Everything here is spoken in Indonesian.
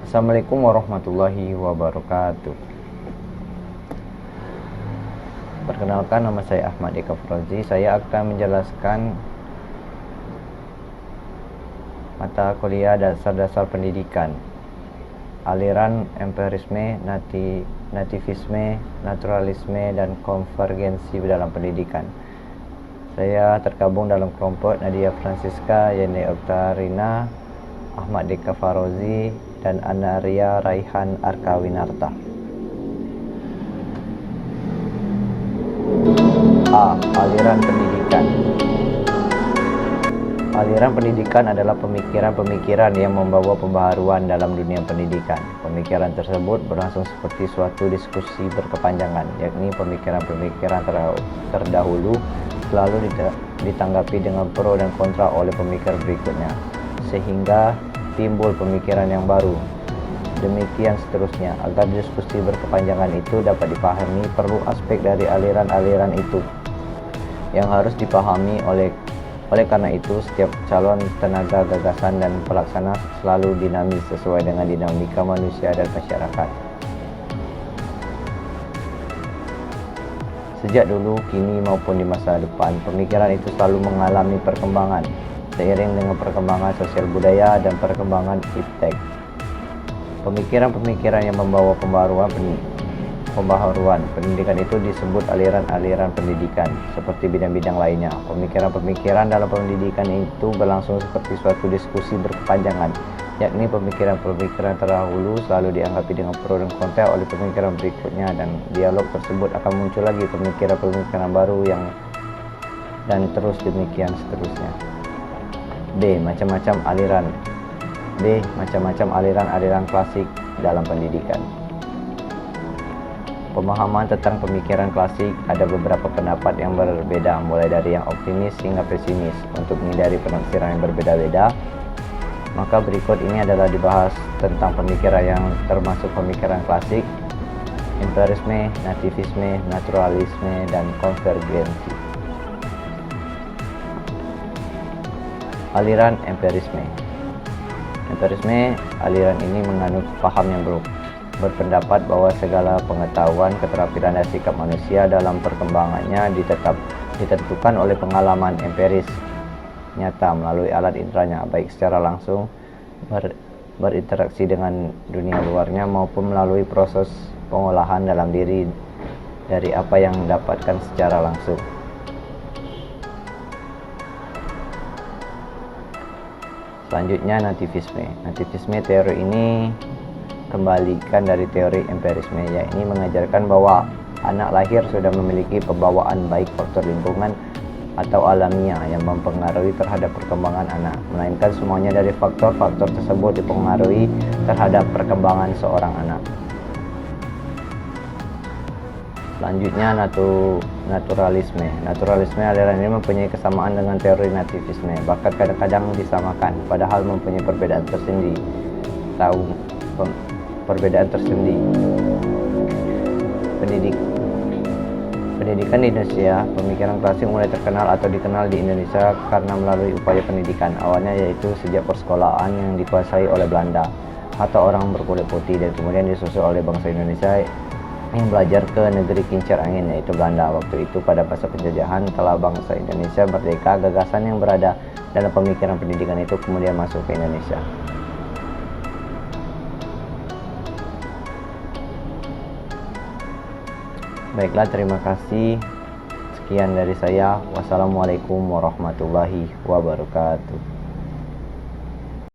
Assalamualaikum warahmatullahi wabarakatuh. Perkenalkan, nama saya Ahmad Eka Frozi. Saya akan menjelaskan mata kuliah dasar-dasar pendidikan, aliran empirisme, nativisme, naturalisme, dan konvergensi dalam pendidikan. Saya tergabung dalam kelompok Nadia Francisca, Yeni Oktarina, Ahmad Eka Frozi, dan Anaria Raihan Arkawinarta. A. Aliran pendidikan. Aliran pendidikan adalah pemikiran-pemikiran yang membawa pembaharuan dalam dunia pendidikan. Pemikiran tersebut berlangsung seperti suatu diskusi berkepanjangan, yakni pemikiran-pemikiran terdahulu selalu ditanggapi dengan pro dan kontra oleh pemikir berikutnya, sehingga timbul pemikiran yang baru. Demikian seterusnya. Agar diskusi berkepanjangan itu dapat dipahami, perlu aspek dari aliran-aliran itu yang harus dipahami. Oleh karena itu, setiap calon tenaga gagasan dan pelaksana selalu dinamis sesuai dengan dinamika manusia dan masyarakat. Sejak dulu, kini maupun di masa depan, pemikiran itu selalu mengalami perkembangan seiring dengan perkembangan sosial budaya dan perkembangan iptek. Pemikiran-pemikiran yang membawa pembaharuan pendidikan itu disebut aliran-aliran pendidikan. Seperti bidang-bidang lainnya, pemikiran-pemikiran dalam pendidikan itu berlangsung seperti suatu diskusi berkepanjangan, yakni pemikiran-pemikiran terdahulu selalu dianggapi dengan pro dan kontra oleh pemikiran berikutnya, dan dialog tersebut akan muncul lagi pemikiran-pemikiran baru dan terus demikian seterusnya. B. Macam-macam aliran klasik dalam pendidikan. Pemahaman tentang pemikiran klasik, ada beberapa pendapat yang berbeda, mulai dari yang optimis hingga pesimis. Untuk menghindari penafsiran yang berbeda-beda, maka berikut ini adalah dibahas tentang pemikiran yang termasuk pemikiran klasik, empirisme, nativisme, naturalisme, dan konvergensi. Aliran empirisme. Aliran ini menganut paham yang berpendapat bahwa segala pengetahuan, keterampilan, dan sikap manusia dalam perkembangannya ditentukan oleh pengalaman empiris nyata melalui alat inderanya, baik secara langsung berinteraksi dengan dunia luarnya maupun melalui proses pengolahan dalam diri dari apa yang didapatkan secara langsung. Selanjutnya, nativisme. Teori ini kembalikan dari teori empirisme, yakni mengajarkan bahwa anak lahir sudah memiliki pembawaan baik faktor lingkungan atau alamiah yang mempengaruhi terhadap perkembangan anak, melainkan semuanya dari faktor-faktor tersebut dipengaruhi terhadap perkembangan seorang anak. Selanjutnya, naturalisme. Aliran ini mempunyai kesamaan dengan teori nativisme, bahkan kadang-kadang disamakan, padahal mempunyai perbedaan tersendiri. Pendidikan di Indonesia. Pemikiran klasik mulai terkenal atau dikenal di Indonesia karena melalui upaya pendidikan awalnya, yaitu sejak persekolahan yang dikuasai oleh Belanda atau orang berkulit putih, dan kemudian disusul oleh bangsa Indonesia yang belajar ke negeri kincir angin, yaitu Belanda. Waktu itu pada masa penjajahan, telah bangsa Indonesia merdeka, gagasan yang berada dalam pemikiran pendidikan itu kemudian masuk ke Indonesia. Baiklah, terima kasih. Sekian dari saya. Wassalamualaikum warahmatullahi wabarakatuh.